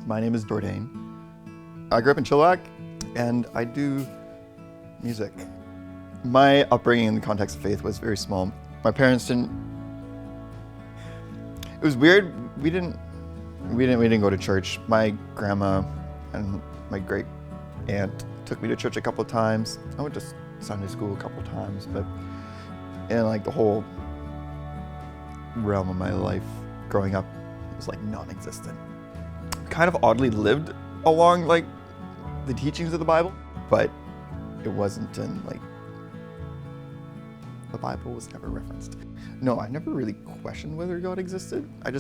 My name is Jordain. I grew up in Chilliwack, and I do music. My upbringing in the context of faith was very small. My parents didn't. It was weird. We didn't go to church. My grandma and my great aunt took me to church a couple of times. I went to Sunday school a couple of times, but in like the whole realm of my life growing up, it was like non-existent. Kind of oddly lived along like the teachings of the Bible, but it wasn't in like, the Bible was never referenced. No, I never really questioned whether God existed. I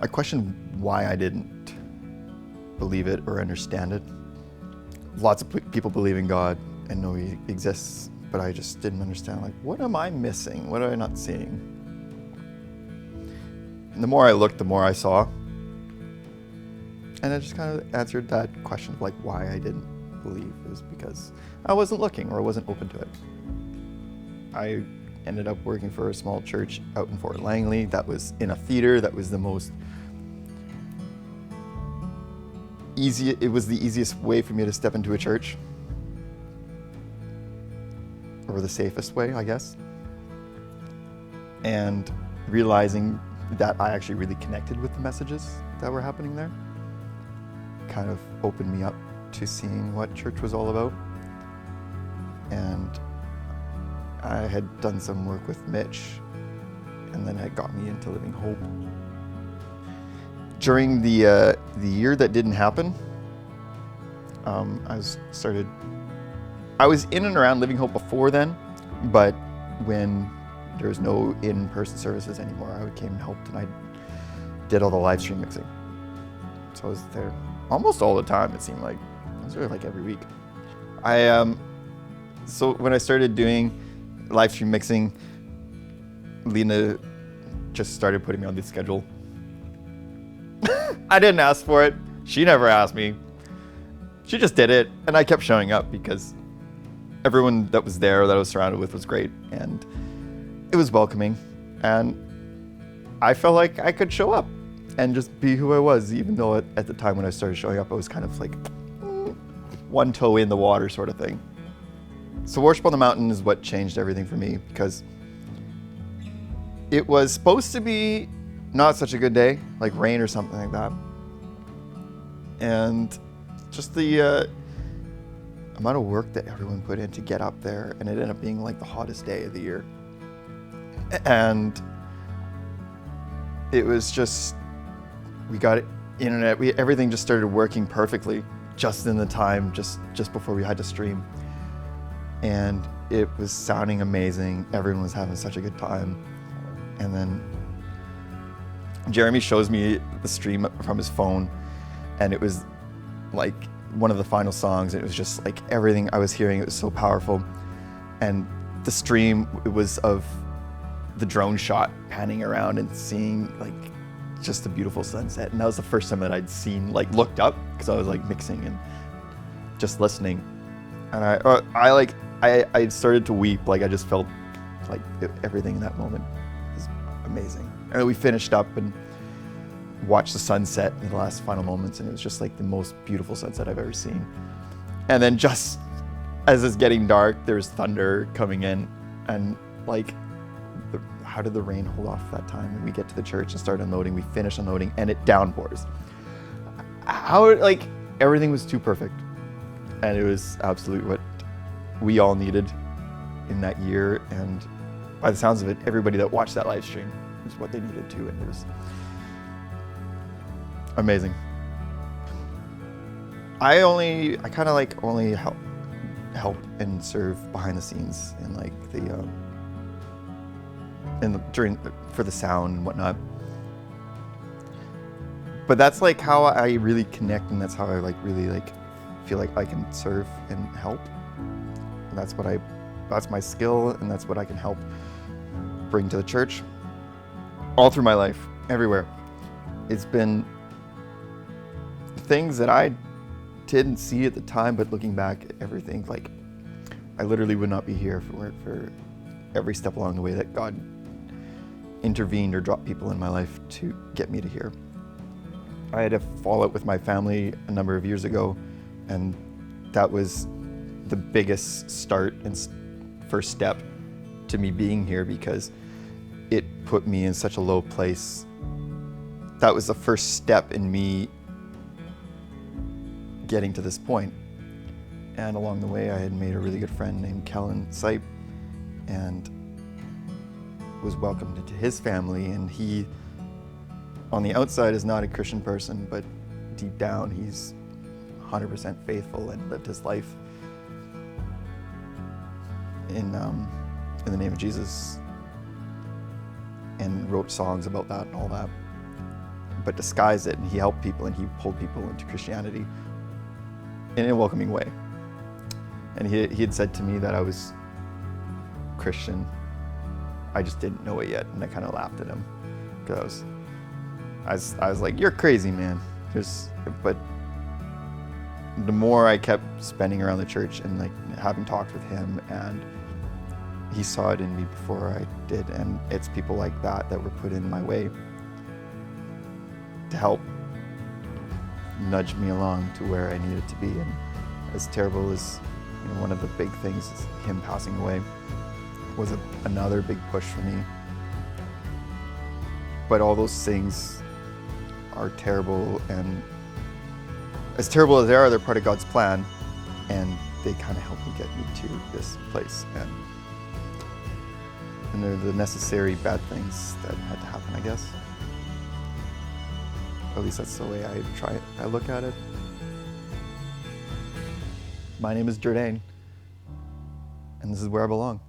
questioned why I didn't believe it or understand it. Lots of people believe in God and know He exists, but I just didn't understand, like, what am I missing? What am I not seeing? And the more I looked, the more I saw. And I just kind of answered that question of like why I didn't believe. It was because I wasn't looking or I wasn't open to it. I ended up working for a small church out in Fort Langley that was in a theater that was the easiest way for me to step into a church. Or the safest way, I guess. And realizing that I actually really connected with the messages that were happening there kind of opened me up to seeing what church was all about. And I had done some work with Mitch, and then it got me into Living Hope. During the year that didn't happen, I was in and around Living Hope before then, but when there was no in-person services anymore, I came and helped, and I did all the live stream mixing. So I was there almost all the time, it seemed like. I was there like every week. So when I started doing live stream mixing, Lena just started putting me on the schedule. I didn't ask for it. She never asked me. She just did it, and I kept showing up because everyone that was there, that I was surrounded with, was great, and it was welcoming, and I felt like I could show up and just be who I was, even though at the time when I started showing up, I was kind of like one toe in the water sort of thing. So Worship on the Mountain is what changed everything for me, because it was supposed to be not such a good day, like rain or something like that. And just the amount of work that everyone put in to get up there, and it ended up being like the hottest day of the year. And it was just, we got internet, everything just started working perfectly just in the time, just before we had to stream. And it was sounding amazing. Everyone was having such a good time. And then Jeremy shows me the stream from his phone, and it was like one of the final songs. And it was just like everything I was hearing, it was so powerful. And the stream, it was of the drone shot panning around and seeing like just a beautiful sunset. And that was the first time that I'd seen, like, looked up, because I was like mixing and just listening. And I started to weep. Like, I just felt like everything in that moment was amazing. And we finished up and watched the sunset in the last final moments, and it was just like the most beautiful sunset I've ever seen. And then just as it's getting dark, there's thunder coming in, and like, how did the rain hold off that time? And we get to the church and start unloading. We finish unloading, and it downpours. Like, everything was too perfect. And it was absolutely what we all needed in that year. And by the sounds of it, everybody that watched that live stream is what they needed too. And it was amazing. I kind of like only help and serve behind the scenes in like for the sound and whatnot. But that's like how I really connect, and that's how I like really like feel like I can serve and help. And that's my skill, and that's what I can help bring to the church. All through my life, everywhere. It's been things that I didn't see at the time, but looking back at everything, like, I literally would not be here for every step along the way that God intervened or dropped people in my life to get me to here. I had a fallout with my family a number of years ago, and that was the biggest start and first step to me being here, because it put me in such a low place. That was the first step in me getting to this point. And along the way, I had made a really good friend named Kellen Sipe, and was welcomed into his family. And he, on the outside, is not a Christian person, but deep down, he's 100% faithful and lived his life in the name of Jesus, and wrote songs about that and all that, but disguised it, and he helped people, and he pulled people into Christianity in a welcoming way. And he had said to me that I was Christian, I just didn't know it yet, and I kind of laughed at him, because I was like, "You're crazy, man." But the more I kept spending around the church and like having talked with him, and he saw it in me before I did, and it's people like that that were put in my way to help nudge me along to where I needed to be. And as terrible as, one of the big things is him passing away was another big push for me. But all those things are terrible, and as terrible as they are, they're part of God's plan, and they kind of helped me get me to this place. And they're the necessary bad things that had to happen, I guess. At least that's the way I look at it. My name is Jordain, and this is where I belong.